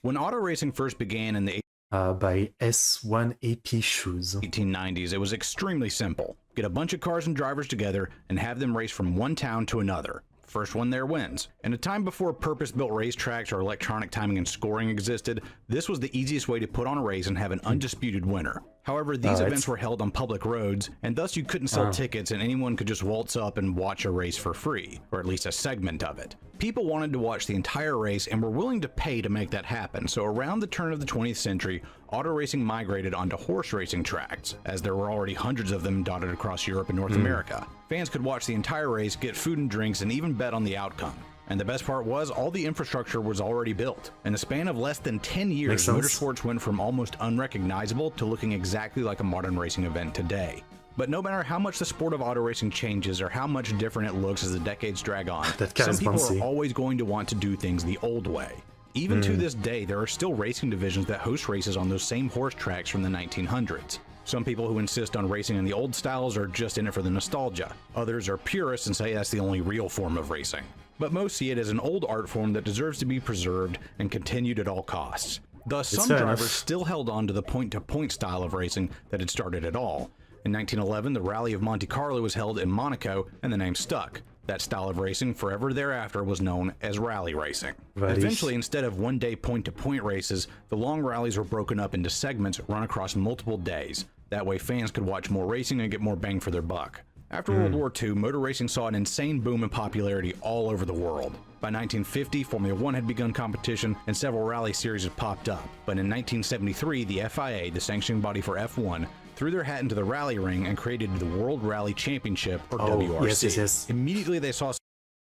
When auto racing first began in the by S1AP Shoes. 1890s, it was extremely simple. Get a bunch of cars and drivers together and have them race from one town to another. First one there wins. In a time before purpose-built racetracks or electronic timing and scoring existed, this was the easiest way to put on a race and have an undisputed winner. However, these events were held on public roads, and thus you couldn't sell tickets and anyone could just waltz up and watch a race for free, or at least a segment of it. People wanted to watch the entire race and were willing to pay to make that happen, so around the turn of the 20th century, auto racing migrated onto horse racing tracks, as there were already hundreds of them dotted across Europe and North America. Fans could watch the entire race, get food and drinks, and even bet on the outcome. And the best part was, all the infrastructure was already built. In the span of less than 10 years, motorsports went from almost unrecognizable to looking exactly like a modern racing event today. But no matter how much the sport of auto racing changes or how much different it looks as the decades drag on, some people are always going to want to do things the old way. Even to this day, there are still racing divisions that host races on those same horse tracks from the 1900s. Some people who insist on racing in the old styles are just in it for the nostalgia. Others are purists and say that's the only real form of racing. But most see it as an old art form that deserves to be preserved and continued at all costs. Thus, some drivers still held on to the point-to-point style of racing that had started it all. In 1911, the Rally of Monte Carlo was held in Monaco, and the name stuck. That style of racing forever thereafter was known as rally racing. Eventually, instead of one-day point-to-point races, the long rallies were broken up into segments run across multiple days. That way fans could watch more racing and get more bang for their buck. After World War II, motor racing saw an insane boom in popularity all over the world. By 1950, Formula One had begun competition and several rally series had popped up. But in 1973, the FIA, the sanctioning body for F1, threw their hat into the rally ring and created the World Rally Championship, or WRC. Yes. Immediately they saw...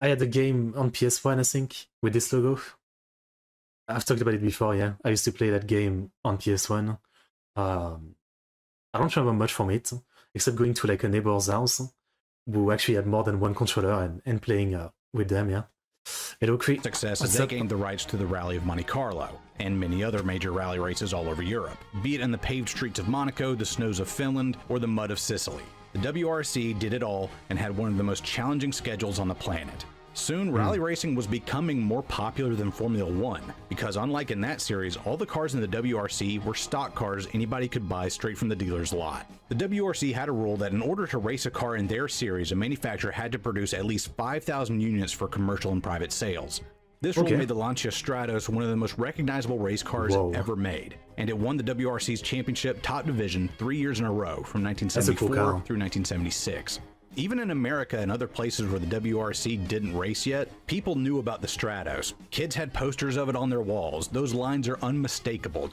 I had a game on PS1, I think, with this logo. I've talked about it before, yeah. I used to play that game on PS1. I don't remember much from it, except going to like a neighbor's house who actually had more than one controller and playing with them, yeah. Success as they gained the rights to the Rally of Monte Carlo and many other major rally races all over Europe, be it in the paved streets of Monaco, the snows of Finland, or the mud of Sicily. The WRC did it all and had one of the most challenging schedules on the planet. Soon, rally racing was becoming more popular than Formula One, because unlike in that series, all the cars in the WRC were stock cars anybody could buy straight from the dealer's lot. The WRC had a rule that in order to race a car in their series, a manufacturer had to produce at least 5,000 units for commercial and private sales. This rule made the Lancia Stratos one of the most recognizable race cars ever made, and it won the WRC's championship top division 3 years in a row, from 1974 through 1976. Even in America and other places where the WRC didn't race yet, people knew about the Stratos. Kids had posters of it on their walls. Those lines are unmistakable.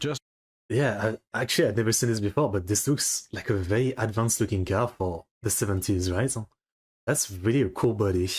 Yeah, actually I'd never seen this before, but this looks like a very advanced looking car for the 70s, right? That's really a cool body.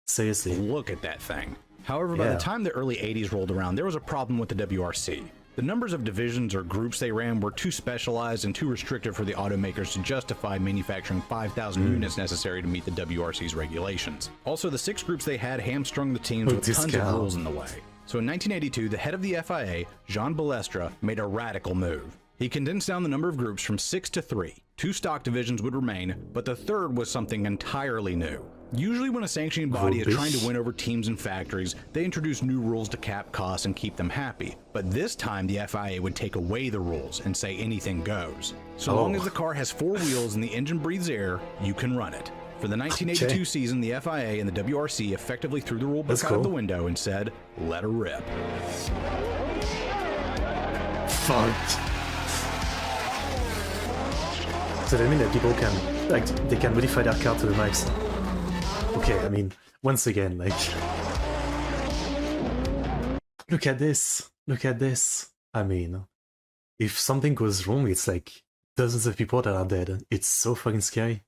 Seriously. Look at that thing. However, by the time the early 80s rolled around, there was a problem with the WRC. The numbers of divisions or groups they ran were too specialized and too restrictive for the automakers to justify manufacturing 5,000 units necessary to meet the WRC's regulations. Also, the 6 groups they had hamstrung the teams with tons of rules in the way. So in 1982, the head of the FIA, Jean Balestre, made a radical move. He condensed down the number of groups from 6 to 3. 2 stock divisions would remain, but the third was something entirely new. Usually when a sanctioning body is trying to win over teams and factories, they introduce new rules to cap costs and keep them happy. But this time the FIA would take away the rules and say anything goes. So long as the car has 4 wheels and the engine breathes air, you can run it. For the 1982 season, the FIA and the WRC effectively threw the rule book out of the window and said, let her rip. Fuck. So that means that people can, like, they can modify their car to the max. Okay, I mean, once again, like, look at this, I mean, if something goes wrong, it's like dozens of people that are dead. It's so fucking scary.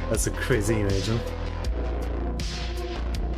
That's a crazy image, huh?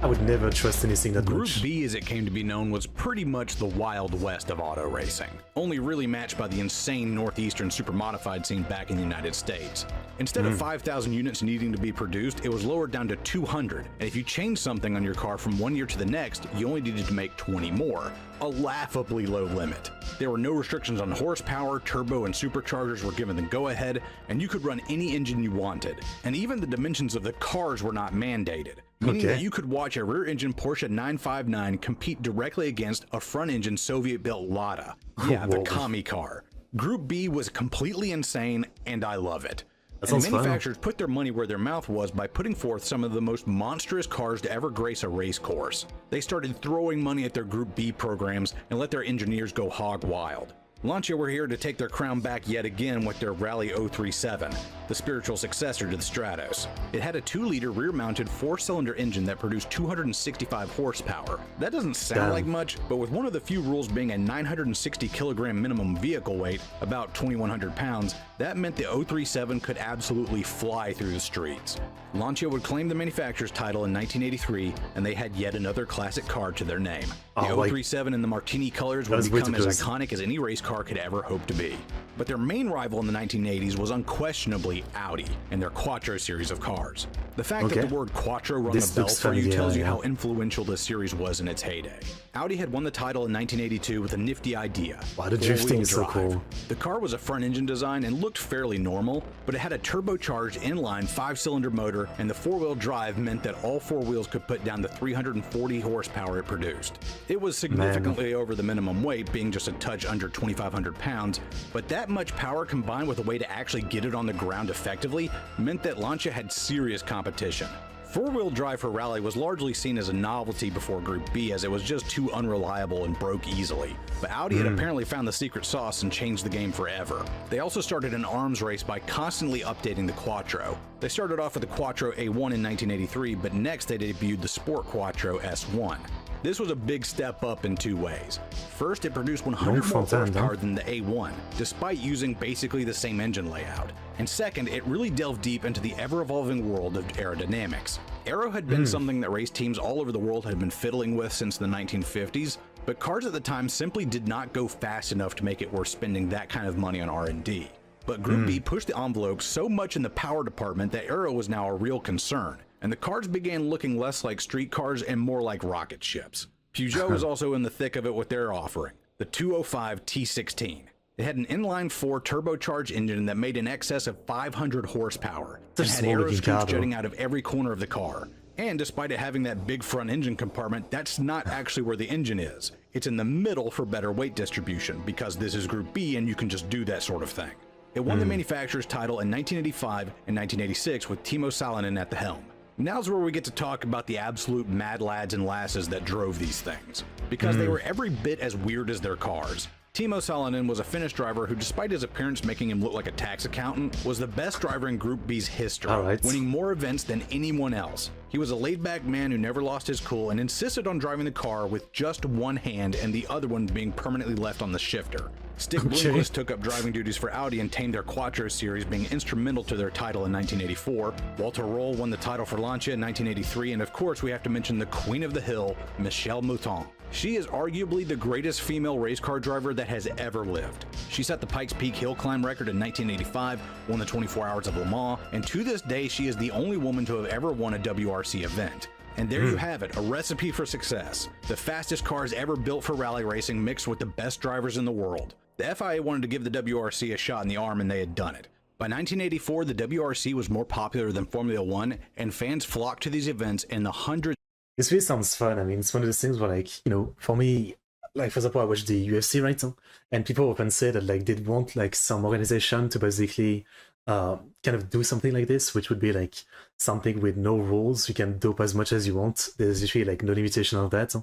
I would never trust anything that Group much. B, as it came to be known, was pretty much the Wild West of auto racing, only really matched by the insane northeastern supermodified scene back in the United States. Instead of 5,000 units needing to be produced, it was lowered down to 200, and if you changed something on your car from one year to the next, you only needed to make 20 more, a laughably low limit. There were no restrictions on horsepower, turbo and superchargers were given the go-ahead, and you could run any engine you wanted, and even the dimensions of the cars were not mandated, meaning that you could watch a rear-engine Porsche 959 compete directly against a front-engine Soviet-built Lada. Yeah, the commie car. Group B was completely insane, and I love it. And the manufacturers put their money where their mouth was by putting forth some of the most monstrous cars to ever grace a race course. They started throwing money at their Group B programs and let their engineers go hog wild. Lancia were here to take their crown back yet again with their Rally 037, the spiritual successor to the Stratos. It had a 2-liter rear-mounted 4-cylinder engine that produced 265 horsepower. That doesn't sound like much, but with one of the few rules being a 960 kilogram minimum vehicle weight, about 2,100 pounds, that meant the 037 could absolutely fly through the streets. Lancia would claim the manufacturer's title in 1983, and they had yet another classic car to their name. The 037 in the Martini colors would become as iconic as any race car could ever hope to be. But their main rival in the 1980s was unquestionably Audi and their Quattro series of cars. The fact that the word Quattro rung a bell for you tells you how influential this series was in its heyday. Audi had won the title in 1982 with a nifty idea. Wow, the drifting is so cool. The car was a front-engine design and looked fairly normal, but it had a turbocharged inline 5-cylinder motor, and the 4-wheel drive meant that all 4 wheels could put down the 340 horsepower it produced. It was significantly over the minimum weight, being just a touch under 2,500 pounds, but that much power combined with a way to actually get it on the ground effectively meant that Lancia had serious competition. 4-wheel drive for rally was largely seen as a novelty before Group B, as it was just too unreliable and broke easily. But Audi had apparently found the secret sauce and changed the game forever. They also started an arms race by constantly updating the Quattro. They started off with the Quattro A1 in 1983, but next they debuted the Sport Quattro S1. This was a big step up in 2 ways. First, it produced 100 more horsepower than the A1, despite using basically the same engine layout. And second, it really delved deep into the ever-evolving world of aerodynamics. Aero had been something that race teams all over the world had been fiddling with since the 1950s, but cars at the time simply did not go fast enough to make it worth spending that kind of money on R&D. But Group B pushed the envelope so much in the power department that aero was now a real concern, and the cars began looking less like street cars and more like rocket ships. Peugeot was also in the thick of it with their offering, the 205 T16. It had an inline-4 turbocharged engine that made in excess of 500 horsepower and had aero scoops jutting out of every corner of the car. And despite it having that big front engine compartment, that's not actually where the engine is. It's in the middle for better weight distribution, because this is Group B and you can just do that sort of thing. It won the manufacturer's title in 1985 and 1986 with Timo Salonen at the helm. Now's where we get to talk about the absolute mad lads and lasses that drove these things, because they were every bit as weird as their cars. Timo Salonen was a Finnish driver who, despite his appearance making him look like a tax accountant, was the best driver in Group B's history, winning more events than anyone else. He was a laid-back man who never lost his cool and insisted on driving the car with just one hand and the other one being permanently left on the shifter. Stig Blomqvist took up driving duties for Audi and tamed their Quattro series, being instrumental to their title in 1984. Walter Roll won the title for Lancia in 1983, and of course we have to mention the Queen of the Hill, Michèle Mouton. She is arguably the greatest female race car driver that has ever lived. She set the Pikes Peak hill climb record in 1985, won the 24 Hours of Le Mans, and to this day she is the only woman to have ever won a WRC event. And there you have it, a recipe for success. The fastest cars ever built for rally racing mixed with the best drivers in the world. The FIA wanted to give the WRC a shot in the arm, and they had done it. By 1984, the WRC was more popular than Formula One, and fans flocked to these events in the hundreds. This really sounds fun. I mean, it's one of those things where, like, you know, for me, like, for example, I watched the UFC, right? And people often say that, like, they'd want, like, some organization to basically kind of do something like this, which would be, like, something with no rules. You can dope as much as you want. There's literally, like, no limitation on that.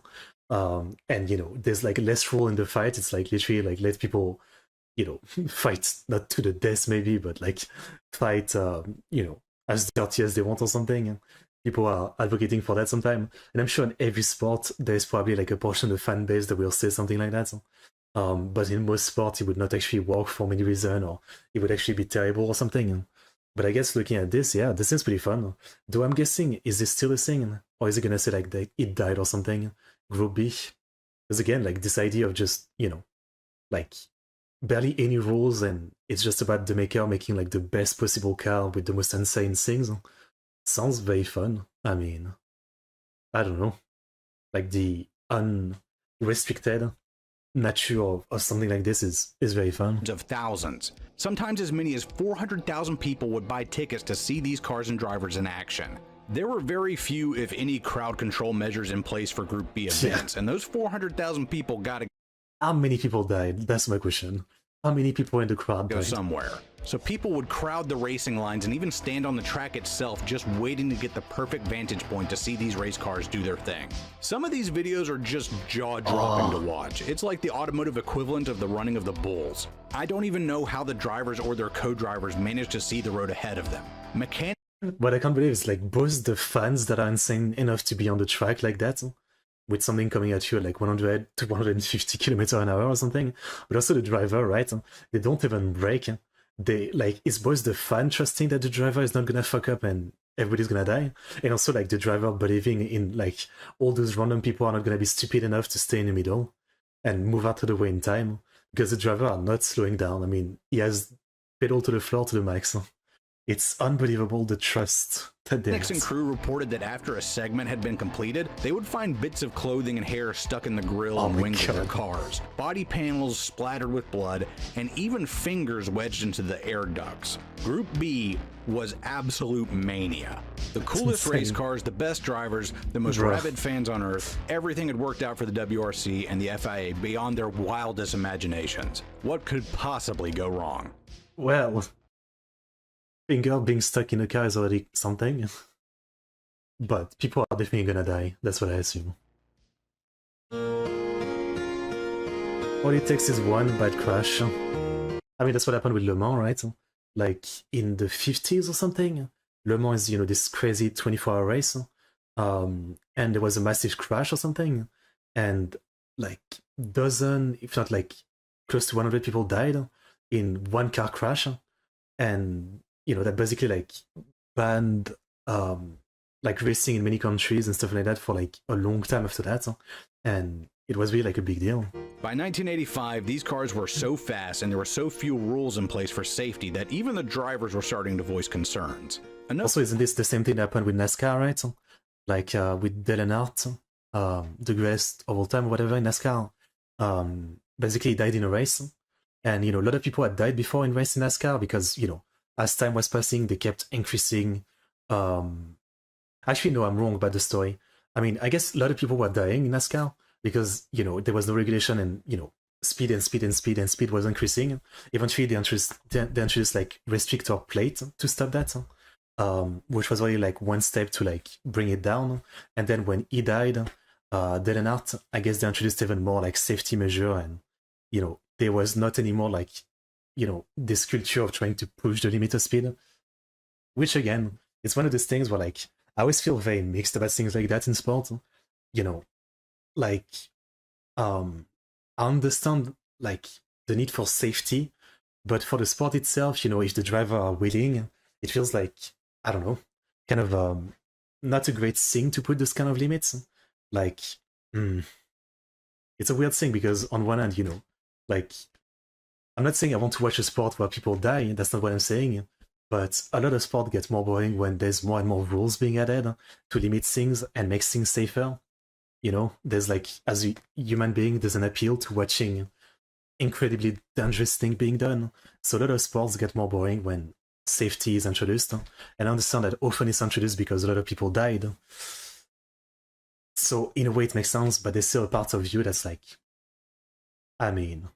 And, you know, there's, like, less rule in the fight. It's, like, literally, like, let people, you know, fight, not to the death, maybe, but, like, fight, you know, as dirty as they want or something. People are advocating for that sometimes, and I'm sure in every sport there's probably like a portion of the fan base that will say something like that. But in most sports, it would not actually work for many reasons, or it would actually be terrible or something. But I guess looking at this, yeah, this seems pretty fun. Though I'm guessing, is this still a thing? Or is it gonna say like it died or something? Group B? Because again, like this idea of just, like barely any rules and it's just about the maker making like the best possible car with the most insane things. Sounds very fun. I mean, I don't know. Like the unrestricted nature of something like this is very fun. Of thousands. Sometimes as many as 400,000 people would buy tickets to see these cars and drivers in action. There were very few, if any, crowd control measures in place for Group B events, and those 400,000 people got to How many people died? That's my question. How many people in the crowd go died? somewhere. So people would crowd the racing lines and even stand on the track itself just waiting to get the perfect vantage point to see these race cars do their thing. Some of these videos are just jaw-dropping to watch. It's like the automotive equivalent of the running of the bulls. I don't even know how the drivers or their co-drivers managed to see the road ahead of them. What I can't believe is like both the fans that are insane enough to be on the track like that, with something coming at you at like 100 to 150 kilometers an hour or something, but also the driver, right? They don't even brake. They like, it's both the fan trusting that the driver is not gonna fuck up and everybody's gonna die, and also like the driver believing in like all those random people are not gonna be stupid enough to stay in the middle and move out of the way in time, because the driver are not slowing down. I mean, he has pedal to the floor to the max. It's unbelievable the trust that they Nixon have. crew reported that after a segment had been completed, they would find bits of clothing and hair stuck in the grille and wings of their cars, body panels splattered with blood, and even fingers wedged into the air ducts. Group B was absolute mania. The coolest race cars, the best drivers, the most rabid fans on earth, everything had worked out for the WRC and the FIA beyond their wildest imaginations. What could possibly go wrong? Well, finger being stuck in a car is already something. But people are definitely gonna die. That's what I assume. All it takes is one bad crash. I mean, that's what happened with Le Mans, right? Like in the 50s or something. Le Mans is, this crazy 24-hour race. And there was a massive crash or something. And like dozen, if not like close to 100 people died in one car crash. And that basically like banned like racing in many countries and stuff like that for like a long time after that, and it was really like a big deal. By 1985, these cars were so fast and there were so few rules in place for safety that even the drivers were starting to voice concerns. Also, isn't this the same thing that happened with NASCAR, right? Like with Dale Earnhardt, the greatest of all time or whatever in NASCAR, basically he died in a race, and a lot of people had died before in racing NASCAR because as time was passing, they kept increasing. Actually, no, I'm wrong about the story. I mean, I guess a lot of people were dying in NASCAR because, there was no regulation and, speed was increasing. Eventually, they introduced like restrictor plate to stop that, which was really like one step to like bring it down. And then when he died, Dale Earnhardt, I guess they introduced even more like safety measure, and, there was not anymore like this culture of trying to push the limit of speed, which again, it's one of those things where like I always feel very mixed about things like that in sport. Like I understand like the need for safety, but for the sport itself, if the driver are willing, it feels like, I don't know, kind of not a great thing to put this kind of limits. Like it's a weird thing because on one hand, like I'm not saying I want to watch a sport where people die, that's not what I'm saying, but a lot of sport gets more boring when there's more and more rules being added to limit things and make things safer. There's like, as a human being, there's an appeal to watching incredibly dangerous things being done. So a lot of sports get more boring when safety is introduced. And I understand that often it's introduced because a lot of people died. So in a way it makes sense, but there's still a part of you that's like, I mean,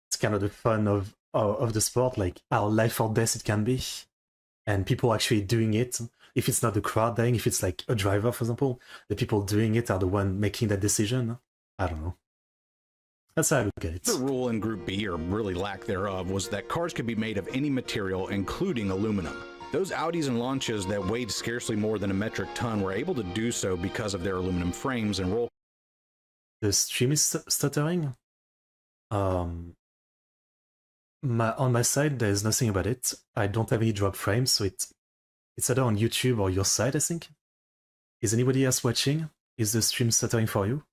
it's kind of the fun of the sport, like how life or death it can be, and people actually doing it. If it's not the crowd dying, if it's like a driver, for example, the people doing it are the one making that decision. I don't know. That's how I look at it. The rule in Group B, or really lack thereof, was that cars could be made of any material, including aluminum. Those Audis and Lancias that weighed scarcely more than a metric ton were able to do so because of their aluminum frames and roll. The stream is stuttering. On my side, there's nothing about it. I don't have any drop frames, so it's either on YouTube or your side, I think. Is anybody else watching? Is the stream stuttering for you?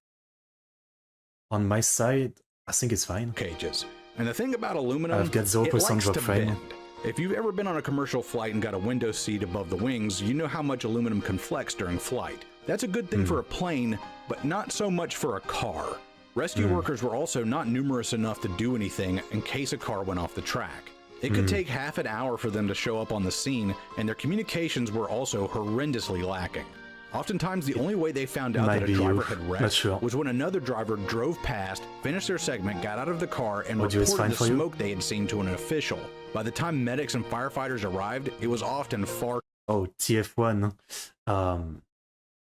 On my side, I think it's fine. Cages. And the thing about aluminum, I've got 0% it likes drop to frame. bend. If you've ever been on a commercial flight and got a window seat above the wings, you know how much aluminum can flex during flight. That's a good thing for a plane, but not so much for a car. Rescue workers were also not numerous enough to do anything in case a car went off the track. It could take half an hour for them to show up on the scene, and their communications were also horrendously lacking. Oftentimes, the only way they found out that a driver had wrecked was when another driver drove past, finished their segment, got out of the car, and reported the smoke they had seen to an official. By the time medics and firefighters arrived, it was often far... Oh, TF1.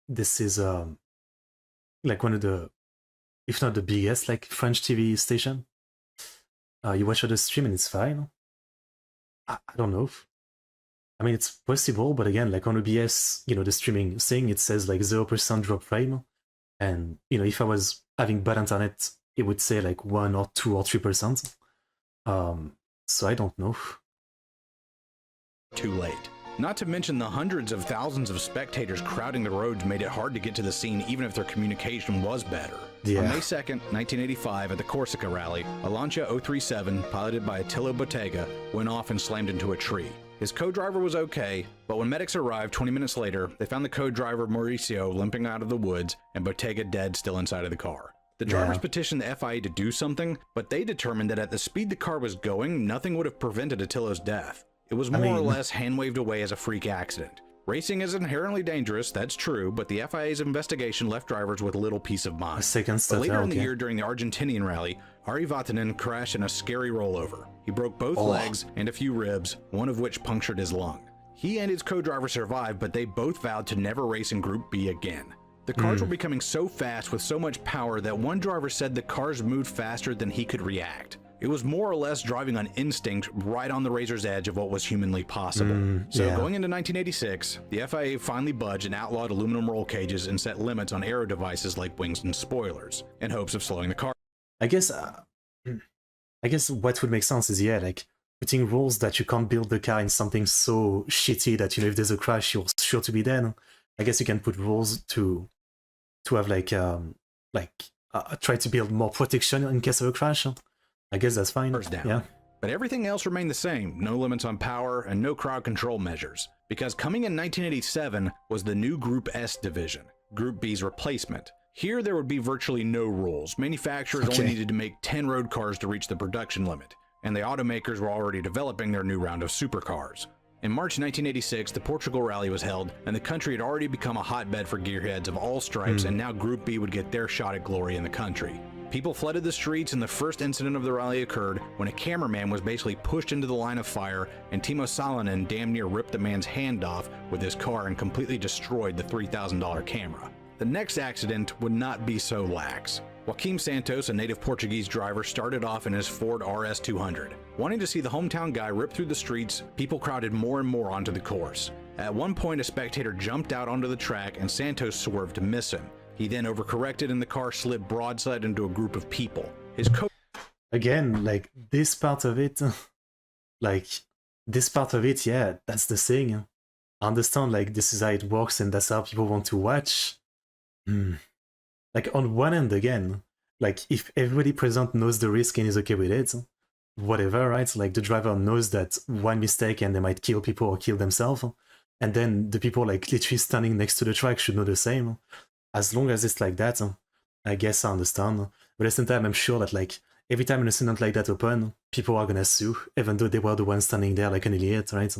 This is like one of the, if not the biggest, like French TV station. You watch the stream and it's fine. I don't know. I mean, it's possible, but again, like on OBS, you know, the streaming thing, it says like 0% drop frame. And, you know, if I was having bad internet, it would say like 1 or 2 or 3%. So I don't know. Too late. Not to mention the hundreds of thousands of spectators crowding the roads made it hard to get to the scene even if their communication was better. Yeah. On May 2nd, 1985, at the Corsica rally, a Lancia 037, piloted by Attilo Bottega, went off and slammed into a tree. His co-driver was okay, but when medics arrived 20 minutes later, they found the co-driver Mauricio limping out of the woods and Bottega dead still inside of the car. The drivers petitioned the FIA to do something, but they determined that at the speed the car was going, nothing would have prevented Attilo's death. It was more or less hand-waved away as a freak accident. Racing is inherently dangerous, that's true, but the FIA's investigation left drivers with little peace of mind. But later in the year during the Argentinian rally, Ari Vatanen crashed in a scary rollover. He broke both legs and a few ribs, one of which punctured his lung. He and his co-driver survived, but they both vowed to never race in Group B again. The cars were becoming so fast with so much power that one driver said the cars moved faster than he could react. It was more or less driving on instinct right on the razor's edge of what was humanly possible. Going into 1986, the FIA finally budged and outlawed aluminum roll cages and set limits on aero devices like wings and spoilers, in hopes of slowing the car. I guess what would make sense is, yeah, like putting rules that you can't build the car in something so shitty that, you know, if there's a crash, you're sure to be dead. I guess you can put rules to have try to build more protection in case of a crash. I guess that's fine. Yeah. But everything else remained the same. No limits on power and no crowd control measures. Because coming in 1987 was the new Group S division, Group B's replacement. Here there would be virtually no rules. Manufacturers only needed to make 10 road cars to reach the production limit, and the automakers were already developing their new round of supercars. In March 1986, the Portugal Rally was held, and the country had already become a hotbed for gearheads of all stripes, and now Group B would get their shot at glory in the country. People flooded the streets, and the first incident of the rally occurred when a cameraman was basically pushed into the line of fire, and Timo Salonen damn near ripped the man's hand off with his car and completely destroyed the $3,000 camera. The next accident would not be so lax. Joaquim Santos, a native Portuguese driver, started off in his Ford RS200. Wanting to see the hometown guy rip through the streets, people crowded more and more onto the course. At one point, a spectator jumped out onto the track and Santos swerved to miss him. He then overcorrected and the car slid broadside into a group of people. His Again, like this part of it, yeah, that's the thing. I understand, like, this is how it works and that's how people want to watch. Like, on one end, again, like, if everybody present knows the risk and is okay with it, whatever, right? Like, the driver knows that one mistake and they might kill people or kill themselves, and then the people, like, literally standing next to the track should know the same. As long as it's like that, I guess I understand. But at the same time, I'm sure that, like, every time an incident like that happens, people are gonna sue, even though they were the ones standing there like an idiot, right?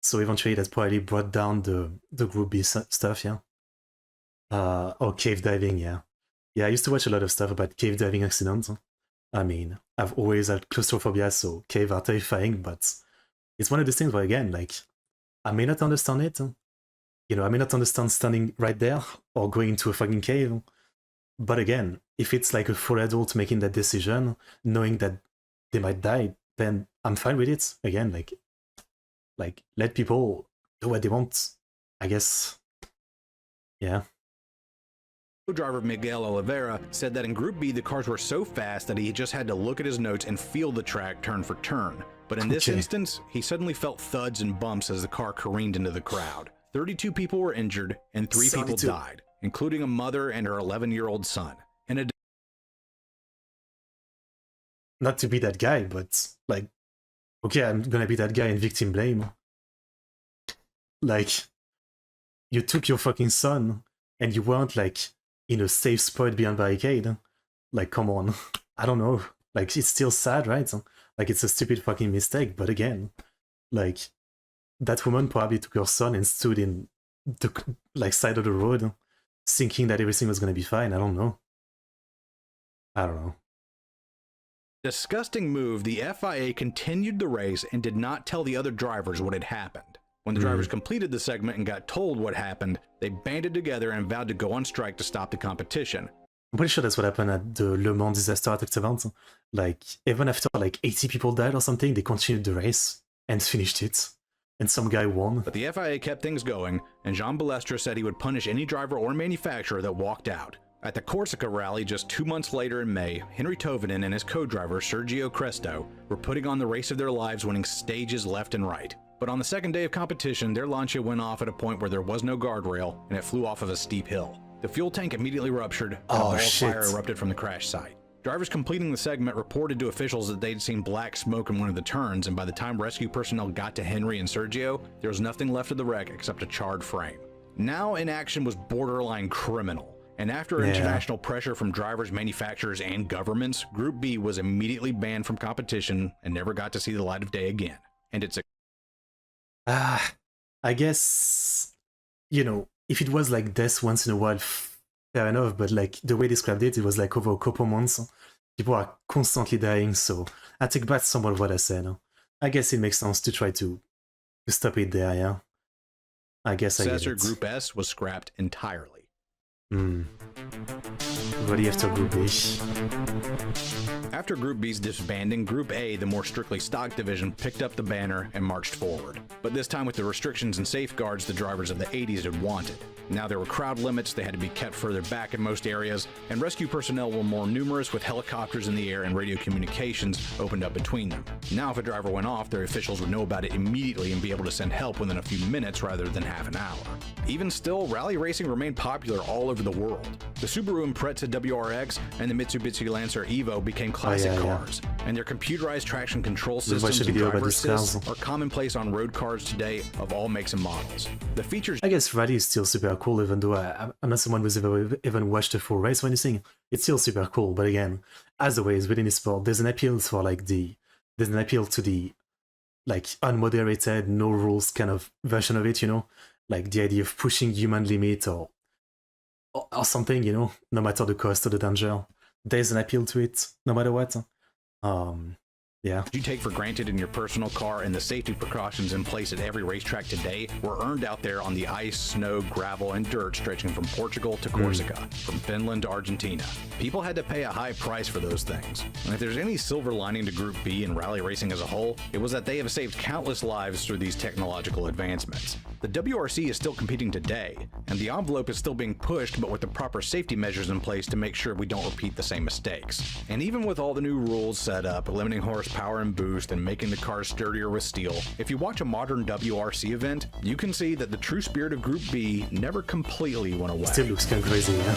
So eventually that probably brought down the Group B stuff, yeah. Or cave diving, yeah. Yeah, I used to watch a lot of stuff about cave diving accidents. I mean, I've always had claustrophobia, so cave are terrifying, but it's one of those things where, again, like, I may not understand it. You know, I may not understand standing right there or going into a fucking cave. But again, if it's like a full adult making that decision, knowing that they might die, then I'm fine with it. Again, like let people do what they want, I guess. Yeah. Co-driver Miguel Oliveira said that in Group B, the cars were so fast that he just had to look at his notes and feel the track turn for turn. But in this instance, he suddenly felt thuds and bumps as the car careened into the crowd. 32 people were injured and 3 people died, including a mother and her 11-year-old son. And not to be that guy, but like, okay, I'm gonna be that guy in victim blame. Like, you took your fucking son and you weren't like in a safe spot behind barricade. Like, come on. I don't know. Like, it's still sad, right? Like, it's a stupid fucking mistake, but again, like, that woman probably took her son and stood in the like side of the road thinking that everything was gonna be fine. I don't know. Disgusting move, the FIA continued the race and did not tell the other drivers what had happened. When the drivers completed the segment and got told what happened, they banded together and vowed to go on strike to stop the competition. I'm pretty sure that's what happened at the Le Mans disaster at event. Like, even after like 80 people died or something, they continued the race and finished it. And some guy won. But the FIA kept things going, and Jean Balestre said he would punish any driver or manufacturer that walked out. At the Corsica rally just 2 months later in May, Henry Tovinen and his co-driver Sergio Cresto were putting on the race of their lives, winning stages left and right. But on the second day of competition, their Lancia went off at a point where there was no guardrail, and it flew off of a steep hill. The fuel tank immediately ruptured, and a ball of fire erupted from the crash site. Drivers completing the segment reported to officials that they'd seen black smoke in one of the turns, and by the time rescue personnel got to Henry and Sergio, there was nothing left of the wreck except a charred frame. Now inaction was borderline criminal, and after international pressure from drivers, manufacturers, and governments, Group B was immediately banned from competition and never got to see the light of day again. And it's I guess, you know, if it was like this once in a while, fair enough, but like the way they described it, it was like over a couple months. People are constantly dying, so I take back some of what I said. I guess it makes sense to try to stop it there, yeah. I guess I get it. Group S was scrapped entirely. Ready after Group B. After Group B's disbanding, Group A, the more strictly stock division, picked up the banner and marched forward. But this time with the restrictions and safeguards the drivers of the 80s had wanted. Now there were crowd limits, they had to be kept further back in most areas, and rescue personnel were more numerous with helicopters in the air and radio communications opened up between them. Now if a driver went off, their officials would know about it immediately and be able to send help within a few minutes rather than half an hour. Even still, rally racing remained popular all over the world. The Subaru Impreza WRX and the Mitsubishi Lancer Evo became classic cars, and their computerized traction control systems and driver assists are commonplace on road cars today of all makes and models. The features... I guess rally is still super cool, even though I'm not someone who's ever even watched a full race or anything. It's still super cool, but again, as always within the sport, there's an appeal for like there's an appeal to the like unmoderated, no rules kind of version of it, you know, like the idea of pushing human limit or something, you know, no matter the cost or the danger. There's an appeal to it, no matter what. Yeah. You take for granted in your personal car, and the safety precautions in place at every racetrack today were earned out there on the ice, snow, gravel, and dirt stretching from Portugal to Corsica, from Finland to Argentina. People had to pay a high price for those things. And if there's any silver lining to Group B and rally racing as a whole, it was that they have saved countless lives through these technological advancements. The WRC is still competing today, and the envelope is still being pushed, but with the proper safety measures in place to make sure we don't repeat the same mistakes. And even with all the new rules set up, limiting horsepower and boost, and making the cars sturdier with steel, if you watch a modern WRC event, you can see that the true spirit of Group B never completely went away. Still looks kind of crazy, yeah.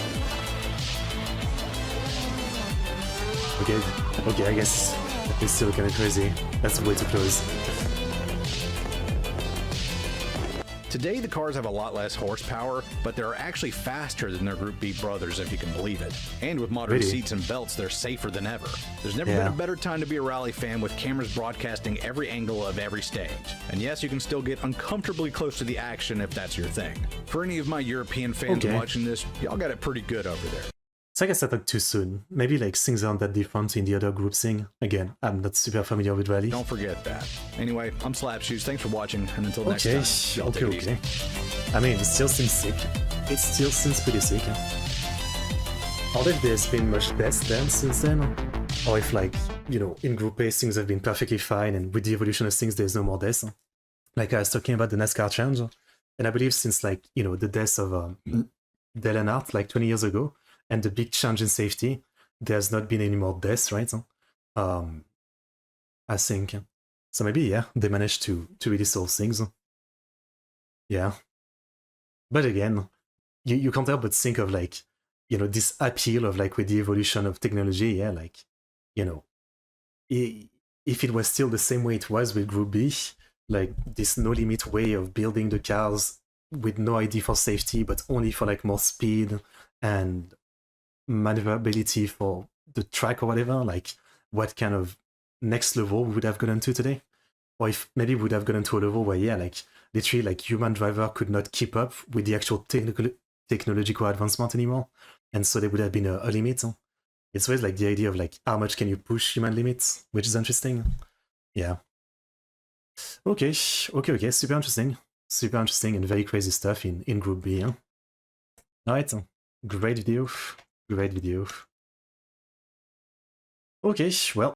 Okay, I guess it's still kind of crazy. That's the way to close. Today, the cars have a lot less horsepower, but they're actually faster than their Group B brothers, if you can believe it. And with modern seats and belts, they're safer than ever. There's never been a better time to be a rally fan, with cameras broadcasting every angle of every stage. And yes, you can still get uncomfortably close to the action if that's your thing. For any of my European fans watching this, y'all got it pretty good over there. So I guess I talked too soon. Maybe like things aren't that different in the other group thing. Again, I'm not super familiar with rally. Don't forget that. Anyway, I'm Slapshoes. Thanks for watching, and until next time, y'all take it easy. I mean, it still seems sick. It still seems pretty sick. Or if there's been much less then since then, or if like, you know, in Group A things have been perfectly fine, and with the evolution of things there's no more deaths. Like I was talking about the NASCAR change, and I believe since like, you know, the death of Dell and Art like 20 years ago, and the big change in safety, there's not been any more deaths, right? I think. So maybe, yeah, they managed to really solve things. Yeah. But again, you can't help but think of like, you know, this appeal of like with the evolution of technology, yeah, like, you know, if it was still the same way it was with Group B, like this no limit way of building the cars with no idea for safety, but only for like more speed and maneuverability for the track or whatever, like what kind of next level we would have gotten to today? Or if maybe we would have gotten to a level where, yeah, like literally like human driver could not keep up with the actual technological advancement anymore. And so there would have been a limit. It's always like the idea of like how much can you push human limits, which is interesting. Yeah. Okay, super interesting. Super interesting and very crazy stuff in Group B. Huh? Alright, great video. Great video. Okay, well,